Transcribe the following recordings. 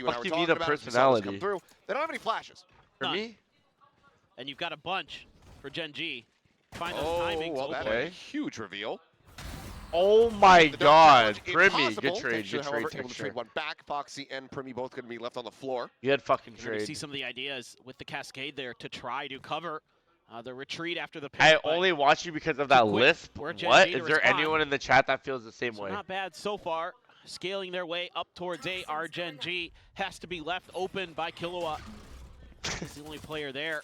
You and I Fuck, were you talking need a about it, we saw this personality. come through. They don't have any flashes. For None. me? And you've got a bunch for Gen.G. Find those Oh, timings. well, that okay. is a huge reveal. Oh my The god. challenge Primy, impossible. good trade, Texture, good however, trade, able to trade Texture. one back. Foxy and Primy both going to be left on the floor. Good fucking You're going to see trade. some of the ideas with the cascade there to try to cover the retreat after the pick. I but only watch you because of that quick lisp. for Gen.G What? to Is there respond. anyone in the chat that feels the same so way? not bad so far. Scaling their way up towards A. Our Gen.G has to be left open by Kilowatt. He's the only player there.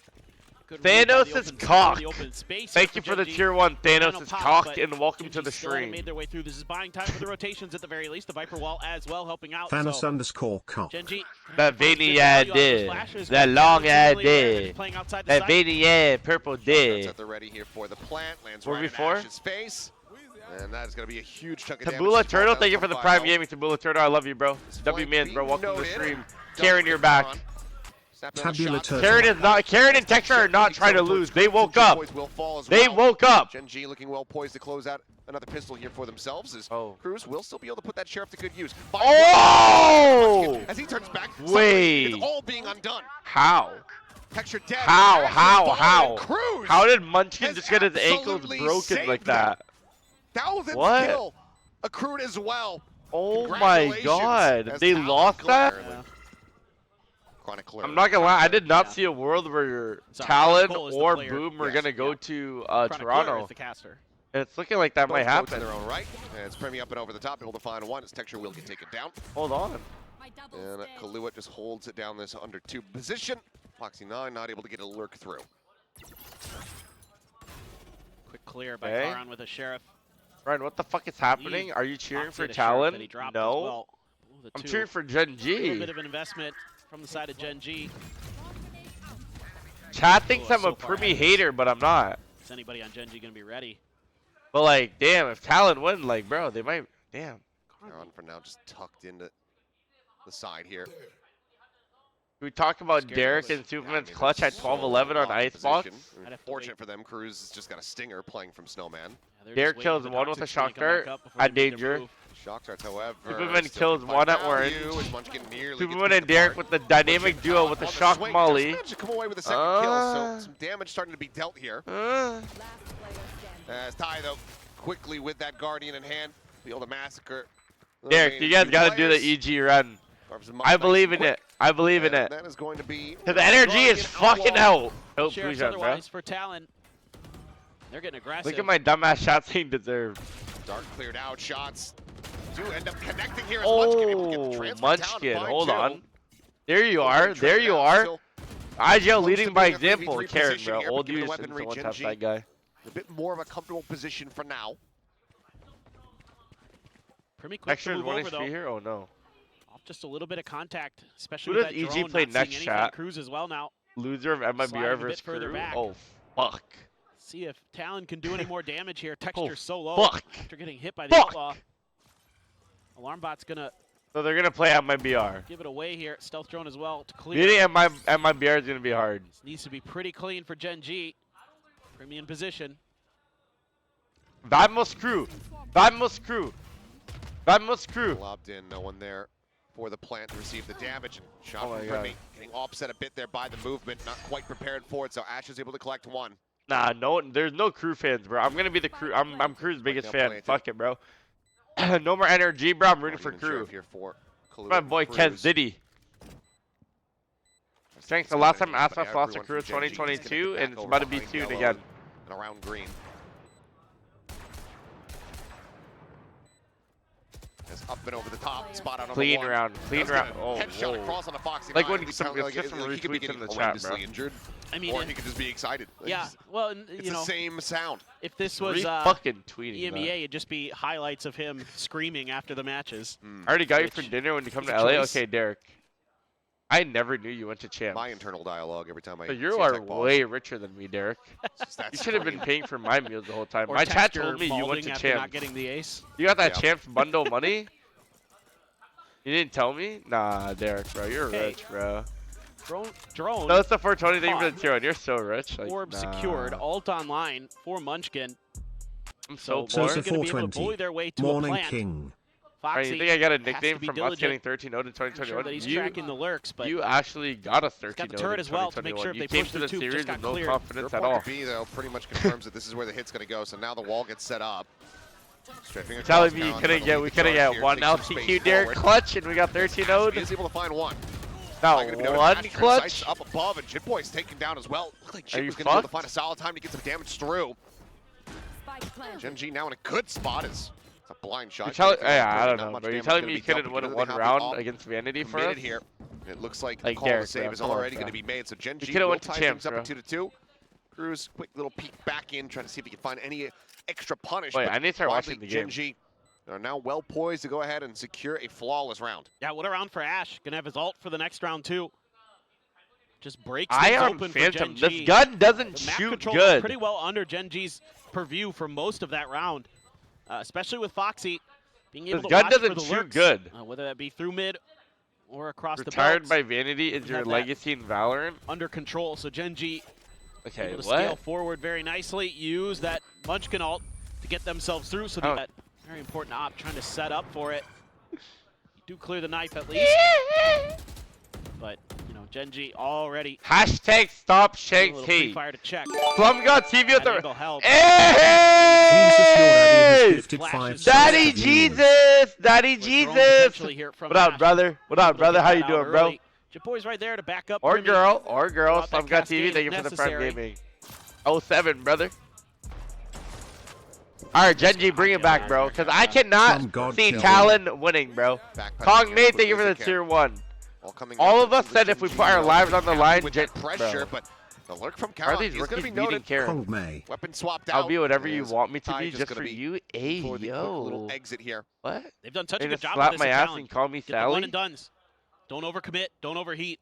Good read by Thanos the is open- cocked. the open space Thank here you for the Gen.G. tier 1. Thanos Final is pop, cocked but and welcome to Gen.G the still haven't stream. made their way through. This is buying time for the rotations at the very least. The Viper wall as well helping out. Thanos So underscore cock. Gen.G That veiny ad did. That That long ad did. That That veiny ad purple did. Set the ready here for the plant. Lands 4v4? right in Ash's face. And that is going to be a huge chunk of damage. Tabula Turtle, thank you for the prime gaming. Tabula Turtle, I love you, bro. W Mans, bro. Welcome to the stream. Karen, you're back. Tabula Turtle. Karen and Texture are not trying to lose. They woke up. They woke up. Gen.G looking well poised to close out another pistol here for themselves. As Cruz will still be able to put that sheriff to good use. Oh! As he turns back, wait. it's all being undone. How? Texture dead. How? Cruz How did Munchkin has just get his ankles absolutely broken saved like them. that? 1,000th What? kill accrued as well. Oh my god. They lost that? I'm not gonna lie, I did not see a world where Talon or Boom were gonna go to Toronto. It's looking like that might happen. In their own right. And it's Primy up and over the top, able to find one. His Texture will get taken down. Hold on. And Kaluuya just holds it down this under 2 position. Foxy 9 not able to get a lurk through. Quick clear by Karan with a sheriff. Ryan, what the fuck is happening? Are you cheering for Talon? No. I'm cheering for Gen.G. A little bit of an investment from the side of Gen.G. Chat thinks I'm a Primy hater, but I'm not. Is anybody on Gen.G gonna be ready? But like, damn, if Talon win, like, bro, they might. Damn. Karan for now just tucked into the side here. We talk about Derek and Superman's clutch at 12-11 on Icebox. Fortunate for them, Cruz has just got a stinger playing from Snowman. Derek kills one with a shock dart at Danger. Shock darts, however. Superman kills one at Orange. Superman and Derek with the dynamic duo with the shock molly. To come away with a second kill, so some damage starting to be dealt here. As Ty, though, quickly with that Guardian in hand, be able to massacre. Derek, you guys got to do the EG run. I believe in it. I believe in it. That is going to be. The energy is fucking out. Oh, Sheriff's otherwise for Talon. They're getting aggressive. Look at my dumbass shots being deserved. Dark cleared out shots. Do end up connecting here as Munchkin. Able to get the transfer Munchkin, down hold by on. There you are. There you are. IGL leading by example. Karen, bro. Old use since the one-tap side guy. A bit more of a comfortable position for now. Pretty quick to move over, though. Here? Oh, no. Off just a little bit of contact, especially Who with does that EG drone, play not next seeing chat? Cruz as well now. Loser of MIBR versus further Crew? back. Oh, fuck. See if Talon can do any more damage here. Texture so low fuck. after getting hit by the outlaw. Alarm bot's gonna. So they're gonna play MIBR. Give it away here. Stealth drone as well to clear. Beating MIBR is gonna be hard. This needs to be pretty clean for Gen.G. Premium position. Vamos Crew. Vamos Crew. Vamos Crew. Lobbed in, no one there for the plant to receive the damage. And shot Oh from Primy, getting offset a bit there by the movement. Not quite prepared for it, so Ash is able to collect one. Nah, no, there's no Crew fans, bro. I'm gonna be the Crew. I'm Crew's biggest fan. Planted. Fuck it, bro. No more energy, bro. I'm rooting for Crew. Here for My boy Kez Diddy. Thanks. The last time Asphalt lost to Crew was 2022, and it's about to be soon again. And around green. It's up and over the top, spot out on Clean the one. round, clean round. Oh, headshot whoa. across on the Foxy Like 9. when some Like retweets he could be getting in the chat, bro. horrendously injured, I mean, or he could just be excited. Yeah, well, It's you know, the same sound. if this was fucking tweeting EMEA, it'd just be highlights of him screaming after the matches. I already got you for dinner when you come to LA. Okay, Derek. I never knew you went to Champs. My internal dialogue every time I. So you are way richer than me, Derek. You should have been paying for my meals the whole time. My chat told me you went to after Champs. not getting the ace. You got that Champs bundle money? You didn't tell me? Nah, Derek, bro. You're rich, bro. Drone. No, it's the 420 thing for the tier 1. You're so rich. Like, Orb secured. Alt online for Munchkin. I'm so So bored. it's a 420. Bully their way to Morning a plant. King. Foxy you think I got a has to nickname be from us diligent. getting 13-0 in I'm sure 2021? that he's tracking the lurks, but You actually got us 13-0 got the in turret as well to make 2021. sure if You they came push to through the tube, series just with got no cleared. confidence Your at all. point B, though, pretty much confirms that this is where the hit's going to go. So now the wall gets set up. Strafing Telling across me you now, couldn't gonna we lead the couldn't charge get here, one take some LCQ space Derek forward. clutch and we got 13-0'd? He is able to find one. Not Gonna be noted, one Asher clutch? sights up above, and Jitboy's taken down as well. Looked like Are Jit you was going to be able to fucked? find a solid time to get some damage through. Gen.G now in a good spot. It's a blind shot. I don't know, but you're telling me you couldn't win one round against Vanity for us? Here. It looks like, Like the call Derek, to save bro. is Come on, already bro. going to be made. So Gen.G You could've will went to tie champs, things up bro. at 2-2. Cruz, quick little peek back in, trying to see if he can find any extra punish. Wait, but I need to start widely, watching the game. Gen.G are now well poised to go ahead and secure a flawless round. Yeah, what a round for Ash. Gonna have his ult for the next round too. Just breaks I things am open for Phantom. Gen.G. This gun doesn't The map shoot control was good. pretty well under Gen.G's purview for most of that round, especially with Foxy being able This to gun watch for doesn't the shoot lurks, good. whether that be through mid or across Retired the by belts, Vanity is your have that legacy in Valorant? under control. So Gen.G Okay, able to scale what? forward very nicely, use that Munchkin ult to get themselves through. So Oh. that very important op trying to set up for it. You do clear the knife at least, but you know Gen.G already Hashtag stop a Shanks little hate. pre-fire to check. Plum got TV at That angle the. helped. Hey! Jesus, your daddy has gifted 5 Daddy subs to you. Jesus! Daddy With drone Jesus! potentially here from What up, Ash. brother? What up, Able to brother? get How that you out doing, bro? early. Jitboy's right there to back up. Or Remy. girl, Without Slum that got TV. cascade Thank you for the Prime necessary. Gaming. 07, brother. Alright, Gen.G, bring it back, bro. Because I cannot From God see Killer. Talon winning, bro. Backpedaling Kong here Nate, as thank you quickly for as the they can. tier 1. Coming All up of us with said if we Gen.G put our now lives on the happy line, with Gen- that pressure, bro. but the lurk from Are Cal these is going to be rookies beating noted. care? Kong May. Weapon swapped I'll out. be whatever you As want me to Ty be just gonna for be you. Hey, for the quick little yo. exit here. What? They've done such They a good just job slap with my this ass challenge. and call me Get the one Sally? and dones. Don't overcommit. Don't overheat.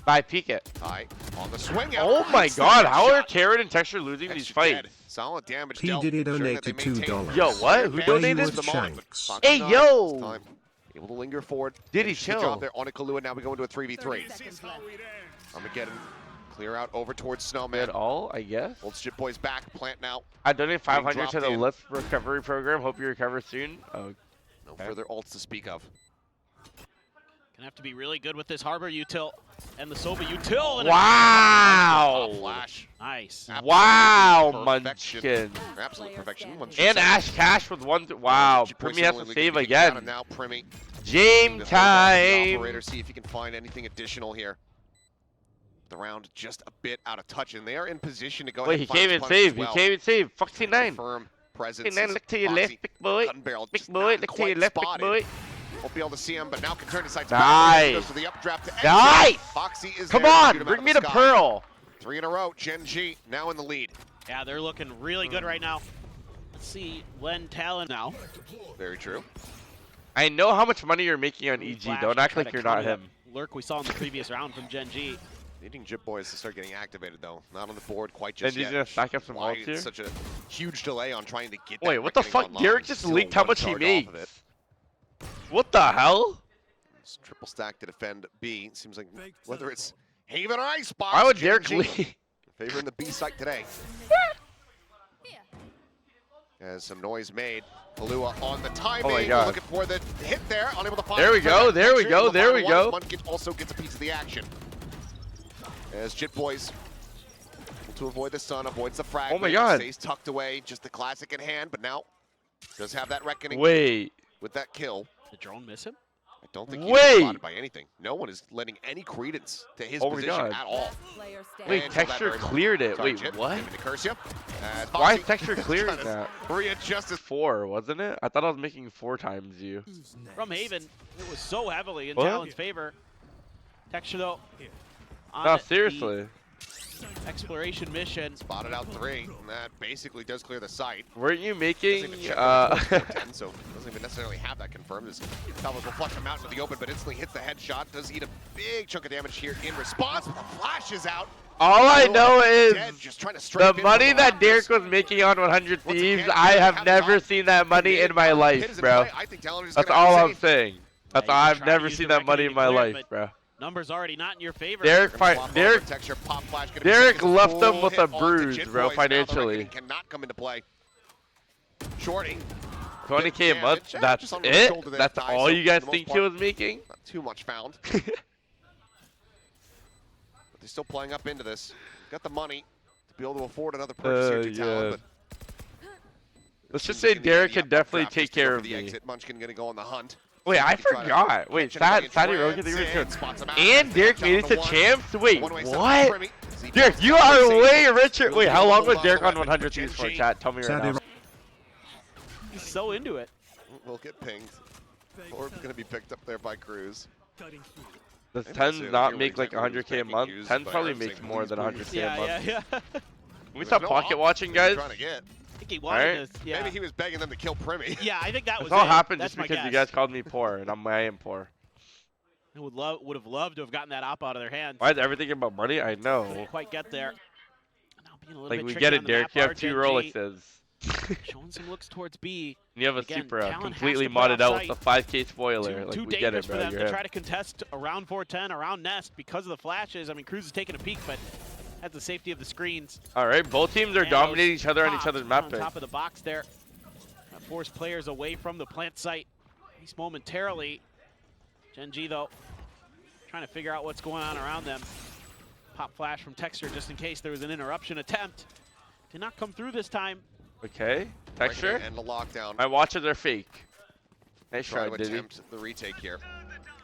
Bye, peek it. Ty on the swing out. Oh my Nice god, damage how are shot. Carrot and Texture losing these Texture fights? dead. Solid damage P. dealt, Diddy ensuring that they donated maintain $2. Yo, what? Who advantage donated? towards the moment, but Shanks. Foxy Hey, Nine yo! this time able to linger forward. Diddy, Finishes the chill. job there on a Kahlua. Now we go into a 3v3. Armageddon clear out over towards Snowman. At all, I guess. Holds Jitboy's back. Plant now. I donated 500 dropped to the in. Lift Recovery Program. Hope you recover soon. Oh, No Okay. further ults to speak of. Gonna have to be really good with this Harbor util and the Sova util. And wow! Flash. Nice. Wow, Perfection. Munchkin. Absolute perfection. One And Ash Cash with one. Wow, Jitboy Primy has to similarly save getting down, and again. now Primy Game the time. operator, see if he can find anything additional here. The round just a bit out of touch, and they are in position to go Wait, ahead he and find came this and punish as saved. He well. came and saved. Fuck T9. Firm presence. T9, look to your left, big boy. Gun barrel Big just boy, not look to quite your left, big spotted. boy. Won't be able to see him, but now can turn his sights Nice. goes for the updraft to exit. Nice. Foxy is Come there to on, shoot him out bring of me the the sky. pearl. 3 in a row. Gen.G now in the lead. Yeah, they're looking really good right now. Let's see when Talon now. Very true. I know how much money you're making on EG. Flash Don't to act try like to you're counter not that him. Lurk we saw in the previous round from Gen.G. Needing Jitboys to start getting activated, though. Not on the board quite just Then yet. he's gonna stack up some Why ults here? it's such a huge delay on trying to get that Wait, what the reckoning fuck? online. Derek just Still leaked how one much he charge makes. off of it. What the hell? It's triple stack to defend B. It seems like whether it's Haven or Icebox. Why would Derek Gen.G leak? favoring the B site today. As some noise made. Kahlua on the timing. Oh my God. Looking for the hit there. Unable to find There we it. go, there we go, Will there find we one. go. Munchkin also gets a piece of the action. As Jitboys able to avoid the sun, avoids the fragment. Oh my God. Stays tucked away. Just the classic in hand, but now does have that reckoning Wait. with that kill. The drone miss him? I don't think he's Wait. spotted by anything. No one is lending any credence to his Oh my position God. at all. Wait, And Texture that very cleared it. Sorry, Wait, Jit. what? Didn't mean to curse you. Why is Foxy Texture clearing trying to that? readjust his 4, wasn't it? I thought I was making 4 times you. From Haven, it was so heavily in What? Talon's favor. Texture though. On No, the seriously. exploration mission. spotted out 3, and that basically does clear the site. Weren't you Doesn't making, even check on the 10, so doesn't even necessarily have that confirmed. As Talbot will flush him out into the open, but instantly hits the headshot. Does eat a big chunk of damage here in response, but the flash is out. all I know is Dead, just trying to strafe the in money from that Derek Raptors. was making on 100 Once Thieves, again, I you have have never top seen that money in my Pit life, is in bro. play. I think Talon is That's gonna all have I'm to saying. That's Yeah, all. you I've can try to never use seen the that money in my reckoning to life, clear it, bro. Numbers already not in your favor. Derek, Gonna swap over, Derek Texture, pop flash, gonna be Derek second. left Full them with hit a onto bruise, Jit bro, Boys. Now the financially. reckoning cannot come into play. Shorting. 20K a month. That's it? That's all you guys think he was making? Not too much found. But they're still playing up into this. Got the money to be able to afford another purchase here to Talon, but let's just say Derek can definitely take care of the me. exit. Munchkin gonna go on the hunt. Wait, I forgot. Wait, Sadie Rogan, and Derek made it to champs? Wait, what? Derek, you are way richer. Wait, how long was Derek on 100 Thieves for, chat? Tell me right now. He's so into it. We'll get pinged. Or gonna be picked up there by Cruz. Does 10 not make like 100K a month? 10 probably makes more than 100K a month. Yeah. Can we stop pocket watching, guys? I think he wanted this. Yeah. Maybe he was begging them to kill Primmy. Yeah, I think that was This all it. happened That's just because you guys called me poor, and I am poor. I would have loved to have gotten that op out of their hands. Why is everything about money? I know. Couldn't quite get there. Now being a little Like, bit we tricky get on it, the Derek. map, You have 2 RGNG Rolexes. Showing some looks towards B. And you have a Again, Supra, Talon completely has to put modded out off with a 5K spoiler. Too Like, we get dangerous it, for bro. them You're to him. try to contest around 410, around Nest because of the flashes. I mean, Cruz is taking a peek, but has the safety of the screens. All right, both teams are dominating each other on each other's map on pick. top of the box there. Force players away from the plant site, at least momentarily. Gen.G, though, trying to figure out what's going on around them. Pop flash from Texture just in case there was an interruption attempt. Did not come through this time. Okay, Texture. And the lockdown. My watches are fake. Nice Try try, to Diddy. attempt the retake here.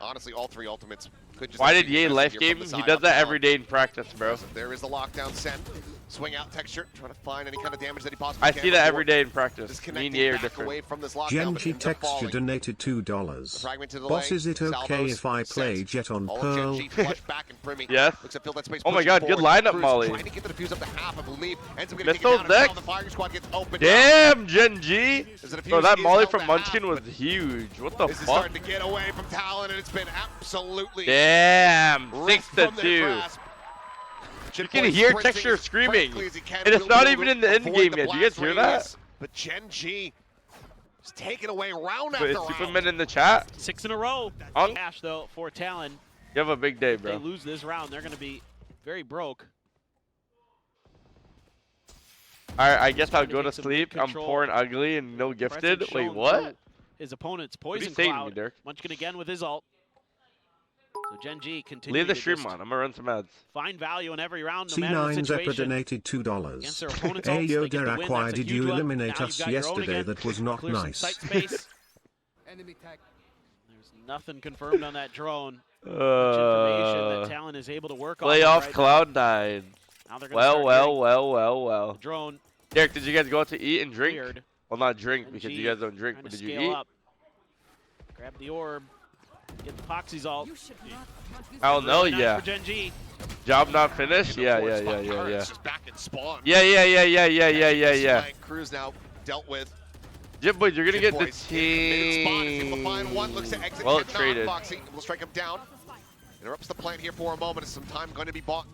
Honestly, all 3 ultimates could just. Why did Ye life game him? He does that every day in practice, bro. There is the lockdown send. Swing out Texture, trying to find any kind of damage that he possibly I can. see that every day in practice. Me and Ye are Back different. away from this lockdown, Gen.G but ends up Texture falling. donated $2. Fragmented Boss, delay, is it okay Salvos, if I play sent. Jet on All of Pearl? Gen.G flush back and Primmy. Yes. Looks at fill that space, Oh my pushing god, good forward. lineup, Cruz Molly. Trying to get the defuse up to half, I believe. Ends up getting Missiles taken down, and next. now the firing squad gets opened. Damn, Gen.G. Bro, that is Molly held from to Munchkin half, was but huge. What the This is fuck? starting to get away from Talon, and it's been absolutely Damn, ripped 6 to from their 2. grasp. You can hear Texture screaming, and it's not even in the end game yet. Do you guys hear that? But Gen.G is taking away round Wait, after is round. Superman in the chat? 6 in a row. Unk? Cash, though, for Talon. You have a big day, If they bro. lose this round, they're going to be very broke. Alright, I guess I'll Trying to go to take some sleep. I'm control. poor and ugly and no gifted. Presence Wait, shown what? through His opponent's What are you poison saying to me, cloud. Dirk? Munchkin again with his ult. So Gen.G continuing Leave the to stream just on. I'm gonna run some ads. find value in every round, no matter the C9 Zephyr situation. donated Against their $2. opponent's Hey ults, yo, they get the Derek, win. why That's a did huge you one. eliminate Now us you've got your own yesterday? again. That was not Clear some nice. sight space. There's nothing confirmed on that drone. Much information that Talon is able to work on. Playoff Right Cloud 9. now they're gonna Well, start well. the drone Derek, did you guys go out to eat and drink? cleared. Well, not drink because G you guys don't drink, trying but to did you scale eat? up. Grab the orb. Get the Poxy's ult. Hell no, Really nice yeah. for Gen.G. Job not finished? Yeah. It's just back in spawn. Yeah. Cruz now dealt with. Jib boys, you're gonna get the Boys in spot, is able to team. find one, looks to exit, Well cannot. traded. Foxy will strike him down. Interrupts the plant here for a moment as some time going to be bought.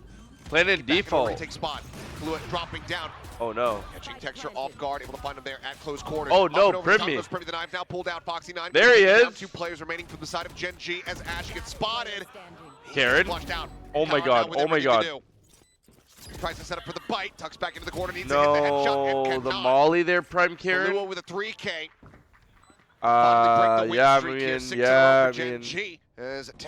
Planted Back in a default. retake spot. Kahlua dropping down. Oh no. Catching Texture off guard, able to find him there at close quarters. Oh, Up no, and over to Primmy. Salvos. Primmy, the knife now pulled out. Foxy 9. There he Down is. 2 players remaining from the side of Gen.G as Ash gets spotted. He Karen. gets flushed out. Oh my Talon god, now with oh my everything to god. do. Tries to set up for the bite, tucks back into the corner, needs to hit the headshot No, and the cannot. Molly there, Prime Karen. Kahlua with a 3K. Yeah, I mean,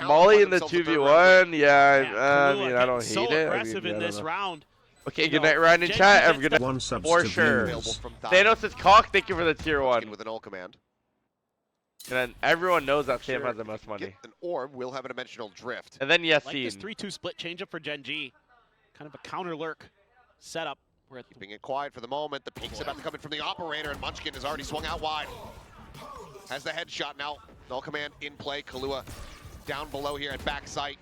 Molly in the 2v1, I don't so hate it. aggressive I in don't this know. round. Okay, You good know, night, Ryan in Gen.G chat. Have a gets good night. 1 subs For to sure. viewers. Thanos is cock. Thank you for the tier 1. With an ult command. And then everyone knows that Sam Sure. has the most money. Get an orb, will have a dimensional drift. And then Like this Yassine. 3-2 split changeup for Gen.G. Kind of a counter lurk setup. We're at Keeping it quiet for the moment. The peek's about to come in from the operator, and Munchkin has already swung out wide. Has the headshot now. Null command in play. Kahlua down below here at backside.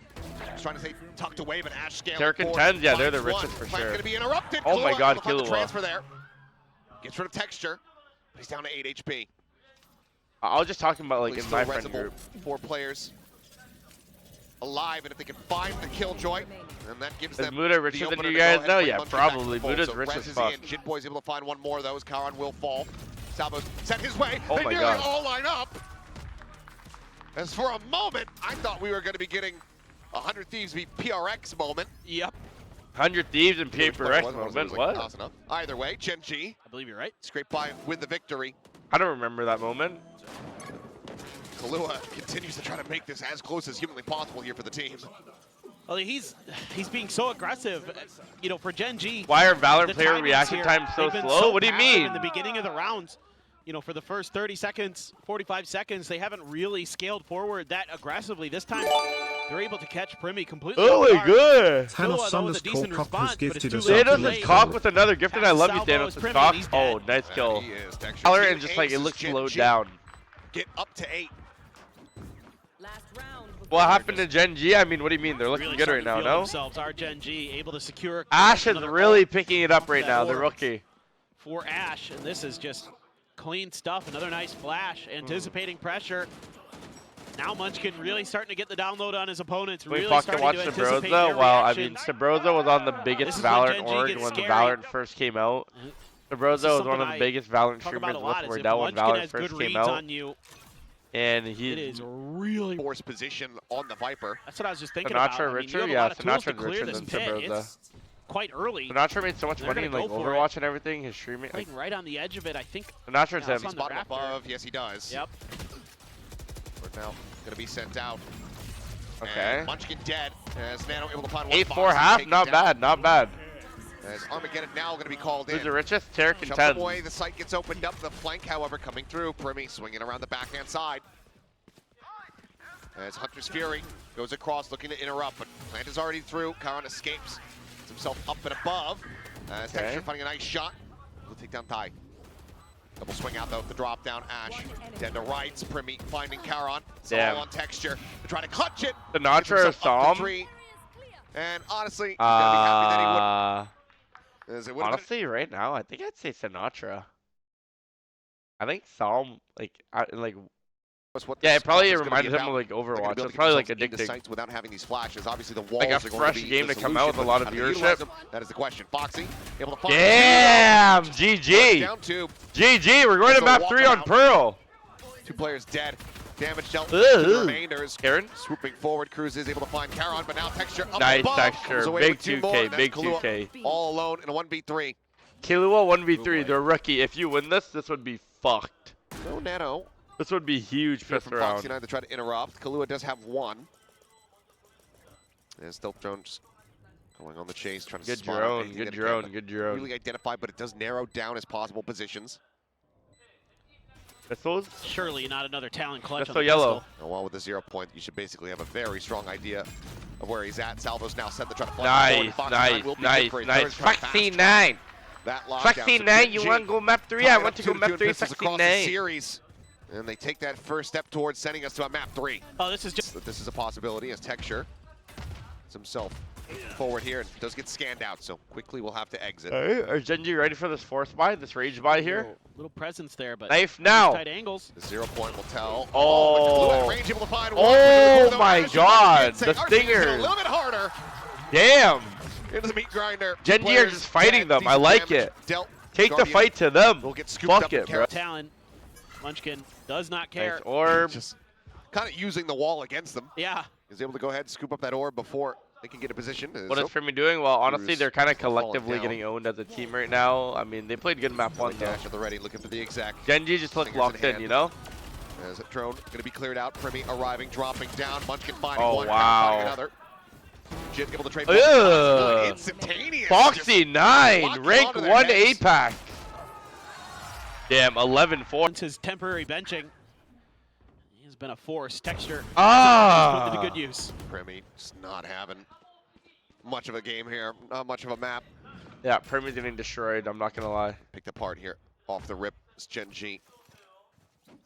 He's trying to stay tucked away, but Ash scaling Terra forward. contends, yeah, they're the Finds richest one. for Plant sure. gonna be interrupted. Oh my Kahlua god, able to find the Killua. transfer there. Gets rid of Texture, but he's down to 8 HP. I was just talking about like He's in still my friend reasonable. group. 4 players alive, and if they can find the killjoy, then that gives Is them Muda the richer than opener you to go guys ahead know? and Yeah, bring Munchkin back probably. to the fold. Muda's So rich Rez as is fuck. in. Jitboy's able to find one more of those. Karan will fall. Salvos set his way. Oh They my nearly god. all line up. As for a moment, I thought we were going to be getting 100 Thieves v PRX moment. Yep, 100 Thieves and Paper X Wasn't it? It moment. was like What? awesome enough. Either way, Gen.G I believe you're right. scraped by with the victory. I don't remember that moment. Kahlua continues to try to make this as close as humanly possible here for the team. Well, he's being so aggressive, you know, for Gen.G. Why are Valorant the player timings reaction here, times so they've been slow? What do you passive mean? In the beginning of the rounds, you know, for the first 30 seconds, 45 seconds, they haven't really scaled forward that aggressively. This time, they're able to catch Primi completely. Oh my god! Kahlua, though, with a Thanos decent Cock response, has but it's gifted too us late. Thanos Too is late. cock with another gifted. I love you, Salvo Thanos is is Primi, cock. he's Oh, dead. nice kill. He is, Texture. Valorant Team just like it aces looks slowed Gen.G. down. Get up to 8. What happened to Gen.G? I mean, what do you mean? They're looking Really good right starting to now, feel no? themselves. Our Gen.G able to secure Ash is another really ult picking it up right that now. The orb rookie. for Ash, and this is just clean stuff. Another nice flash, anticipating pressure. Now Munchkin really starting to get the download on his opponents. We Really fucking starting watched to anticipate Sabrosa. their Well, I mean, reactions. Sabrosa was on the This biggest is when Valorant Gen.G org gets when scary. Valorant first came out. Sabrosa was one of the biggest Valorant Talk streamers about a lot with is if Wardell when Munchkin Valorant has good first came reads out. on you, And it he is really. Force position on the Viper. That's what I was just thinking Sinatra about. I mean, richer? you have a Yeah, lot of tools to Sinatra's clear richer this than pit. Sabrosa. It's quite early. Sinatra made so much They're money in gonna like go for Overwatch and everything. His streaming. Like, Playing right on the edge of it, I think. Sinatra's Yeah, him. it's on the Bottom raptor. above. Yes, he does. Yep. We're now going to be sent out. Okay. And Munchkin dead. As Nano able to find one 8-4 box and half. take it Not down. bad. Not bad. As Armageddon now going to be called in. Who's the richest? Tarek and Shuts 10. away. The site gets opened up. The flank, however, coming through. Primi swinging around the backhand side. As Hunter's Fury goes across looking to interrupt, but Plant is already through. Karan escapes. Gets himself up and above. As Texture finding a nice shot. We'll take down Thai. Double swing out though, the drop down. Ash dead to rights. Primi finding Karan. It's all on Texture. They're trying to clutch it. Sinatra or Psalm? And honestly, he's gonna be happy that he wouldn't. As it would've been- Honestly, right now, I think I'd say Sinatra. I think Psalm, like, what yeah, this it probably is gonna be reminded him about. of like They're gonna Overwatch. be able It's to probably get like themselves into addicting. sights without having these flashes. Obviously, the walls Like a are going fresh to be game the to come out with a solution, lot but of how do they utilize viewership. them? That is the question. Foxy able to find Damn, GG. down two. GG, we're going to So map walk 3 them on out. Pearl. 2 players dead. Damage dealt Ooh. to the remainders. Karen? Swooping forward, Cruz is able to find Karan, but now Texture up Nice above. Texture. Comes away Big with 2 more, 2K, and that's big Kahlua 2K. all alone in a 1v3. Kahlua 1v3, they're rookie. If you win this, this would be fucked. No Nano. This would be huge Good fifth from round. Foxy 9 to try to interrupt. Kahlua does have 1. And Stealth Drone's going on the chase, trying to Good spot out drone, anything good that it can, drone, but good drone. really identify, but it does narrow down his possible positions. Pistols? Surely not another talent clutch. Pistol on the yellow. pistol. And while with the 0 point, you should basically have a very strong idea of where he's at. Salvo's now set to try to fly forward. Nice, Foxy 9 nice, will be nice, good for his nice. third try Foxy fast. 9. That lockdown. Foxy So 9, you Gen.G want to go map 3? I tied want up to go 2-2 map in 3, pistols Foxy across the 9. series. And they take that first step towards sending us to a map 3. Oh, this is just. This is a possibility as Texture gets himself forward here and does get scanned out, so quickly we'll have to exit. Alright, are Gen.G ready for this force buy, this rage buy here? Little presence there, but Knife now. tight angles. The 0 point will tell. Oh. But Kahlua at range able to find one. Oh Though my Ash god, gets it. the RC gets hit stingers. A little bit harder Damn. into the meat grinder. Gen.G are Players just fighting dead, them. I decent like damage it. dealt. Take the Guardian fight to them. will get scooped Fuck up it, and bro. Talon. Munchkin does not care. Nice orb. Just kind of using the wall against them. Yeah. He's able to go ahead and scoop up that orb before they can get a position. What is Primi doing? Well, honestly, Cruz they're kind of falling collectively down. getting owned as a team right now. I mean, they played good map 1 though. Dash at the ready, looking for the exact. Gen.G just looked Fingers locked in in, hand. you know? As a drone going to be cleared out. Primi arriving, dropping down. Munchkin finding Oh, one, wow. finding another. Jit able to trade. Ugh. Instantaneous. Foxy 9, locking rank onto their 1 heads. APAC. Damn, 11-4. Once his temporary benching, he has been a force. Texture. Put Ah. to good use. Primi just not having much of a game here. Not much of a map. Yeah, Primi's getting destroyed, I'm not going to lie. Picked apart here. Off the rip. It's Gen.G.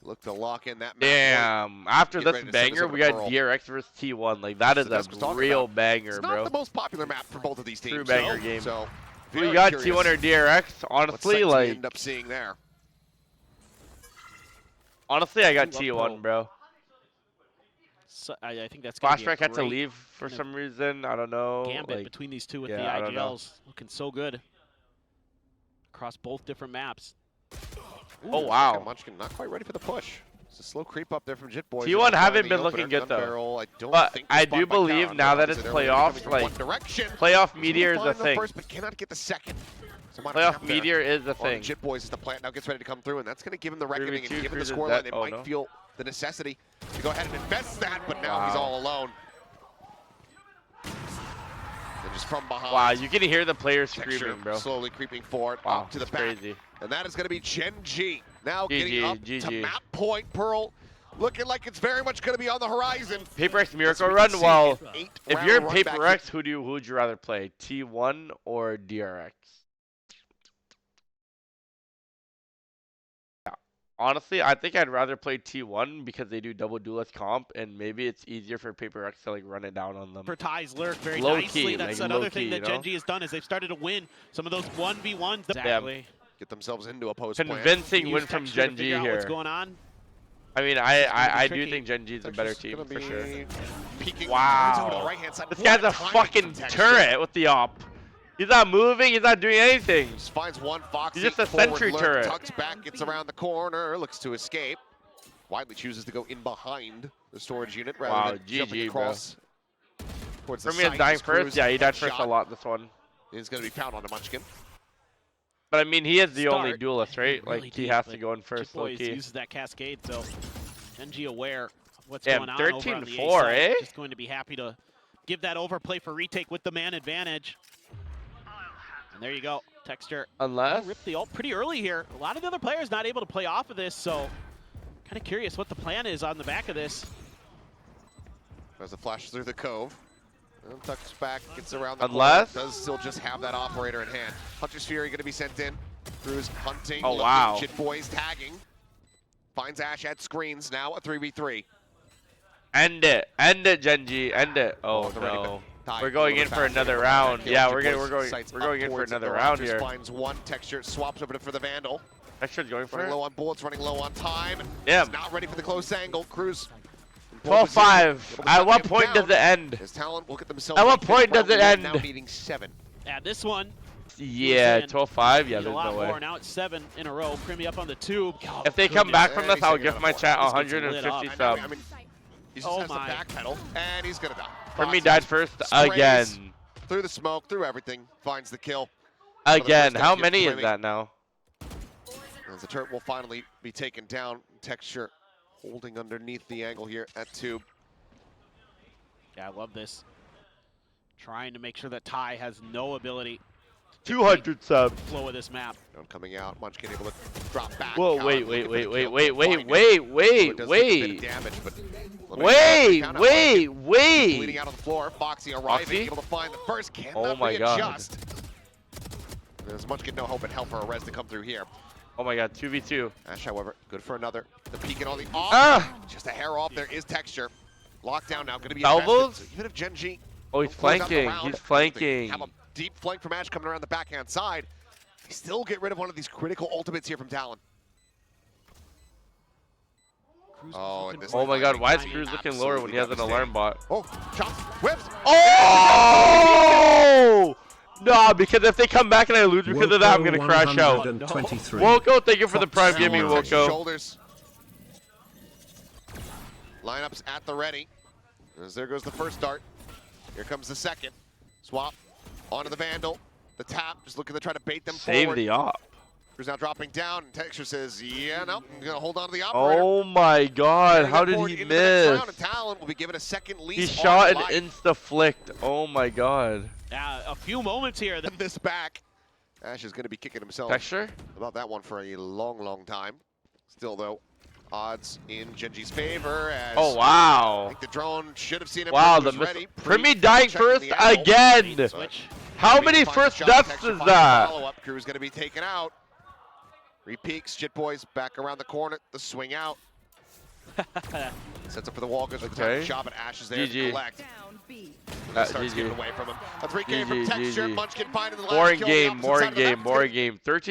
Look to lock in that map. Damn, after Get this ready to send this banger, over we to got Pearl. DRX versus T1. Like, that is So that's what a I'm talking real about. banger, It's not bro. the most popular map for both of these teams. True banger game. So, Who very you got, curious T1 or DRX? what Honestly, sites we like, end up seeing there. honestly, I got Love T1, Pearl. bro. So, I think that's going to be a Flashback had to great leave for kind of some reason. I don't know. gambit Like, between these two with yeah, I the don't know. IGLs. Looking so good across both different maps. oh, wow. Munchkin not quite ready for the push. It's a slow creep up there from Jit Boys. T1 haven't been looking good, though. But I do believe now that it's playoffs, like, playoff Meteor is a thing. First, but cannot get the second. Playoff Meteor is the thing. Jit Boys as the plant now gets ready to come through, and that's going to give him the reckoning. And given the Cruz scoreline, they oh, might no. feel the necessity to go ahead and invest that, but now he's all alone. And just from behind. Wow, you can hear the players screaming, bro. Slowly creeping forward up to the back. Crazy. And that is going to be Gen.G. Now GG, getting up GG. to map point. Pearl looking like it's very much going to be on the horizon. Paper X Miracle Run. Well, if you're in run Paper back X, who would you rather play, T1 or DRX? Yeah. Honestly, I think I'd rather play T1 because they do double duelist comp, and maybe it's easier for Paper X to like run it down on them. For ties lurk very Low nicely. key, That's like another low thing key, that Gen.G has done is they've started to win some of those 1v1s. Exactly. Get themselves into a post plan. Convincing win from Gen.G here. What's going on? I mean, I do think Gen.G is a better team for sure. Wow. Right side. This guy's a fucking turret with the op. He's not moving. He's not doing anything. Just finds one Foxy. He's just a sentry lurk, turret. Tucks back, gets around the corner, looks to escape. Widely chooses to go in behind the storage unit rather than jumping GG, across. Towards the For me, it's site. dying His first. Cruz Yeah, he died first shot a lot this one. is going to be found on a Munchkin. But I mean, he is the only Start duelist, right? really Like he deep, has but to go in first, low Boys key. uses that cascade, so Gen.G aware of what's Damn, going on over on the 13-4, A eh? side. Just going to be happy to give that overplay for retake with the man advantage. And there you go, Texture. Unless Ripped the ult pretty early here. A lot of the other players not able to play off of this, so kind of curious what the plan is on the back of this. As it flashes through the cove. And tucks back, gets around the Unless corner. Does still just have that operator in hand. Hunter's Fury going to be sent in. Cruz hunting. Oh, looking, wow. Jit Boys tagging. Finds Ash at screens. Now a 3v3. end it, Gen.G, end it. Oh no, we're going in for another round. Yeah, we're going in for another round here. Finds one Texture, swaps over for the Vandal. Texture's going for Running it. low on bullets, running low on time. Yeah. He's not ready for the close angle. Cruz. 12-5. At what point does it end? His talent will get themselves. At what point does it end? Now needing 7. Yeah, this one. Yeah, 12-5. Yeah, a there's lot no way. more. Now it's 7 in a row. Primy up on the tube. Oh, If they come back from Yeah, this, I'll he's give my chat This gets lit 150 up. subs. I mean, he just has to backpedal, and he's gonna die. Primy died first again. Through the smoke, through everything, finds the kill. Again, how Give many is Primy. that now? As the turret will finally be taken down. Texture holding underneath the angle here at tube. Yeah, I love this. Trying to make sure that Ty has no ability 200 subs. Oh, to flow of this map. Coming out, Munchkin able to drop back. Whoa, counter, wait, looking for the wait, kill. wait, Does take a bit of damage, but bleeding out on the floor. Foxy arriving, Foxy? able to find the first. Cannot Oh my God. readjust. There's Munchkin no hope in hell for a res to come through here. Oh my God, 2v2. Ash, however, good for another. The peek and all the just a hair off. There is Texture. Lockdown now, going to be Salvos? invested. So even if Gen.G. Oh, he's close out the flanking. round, He's flanking. Have a deep flank from Ash coming around the backhand side. They still get rid of one of these critical ultimates here from Talon. Oh, and this Oh my God, why is timing Cruz looking absolutely lower when he has an devastating. alarm bot? Oh, chops, whips. Oh! No, because if they come back and I lose because of that, I'm gonna crash out. 123. Woko, thank you for the prime Fox gaming, Salmon. Woko. Shoulders. Lineups at the ready. As there goes the first dart. Here comes the second. Swap onto the Vandal. The tap, just looking to try to bait them Save forward. the op. Cruz now dropping down, and Texture says, yeah, no, I'm gonna hold on to the operator. Oh my God, how did he miss? Talon will be given a second lease. He shot on and life. insta-flicked. Oh my God. Yeah, a few moments here. And this back. Ash is gonna be kicking himself Texture? about that one for a long, long time. Still though, odds in Gen.G's favor as Oh I wow. think the drone should have seen him. Wow, when the he was missile. ready. Primy dying Checking first the angle. again. Switch. How Primy many finds first the shot, deaths Texture is finds the that? follow-up. Cruz gonna be taken out. Repeaks, Jit Boys back around the corner. The swing out. Sets up for the wall, goes for the time Okay. to shot, but Ash is there to GG. collect. Starts GG. giving away from him. A 3K from GG, Texture. GG. Munchkin finding the last Boring kill on the game, opposite boring side of the game, map. boring game. 13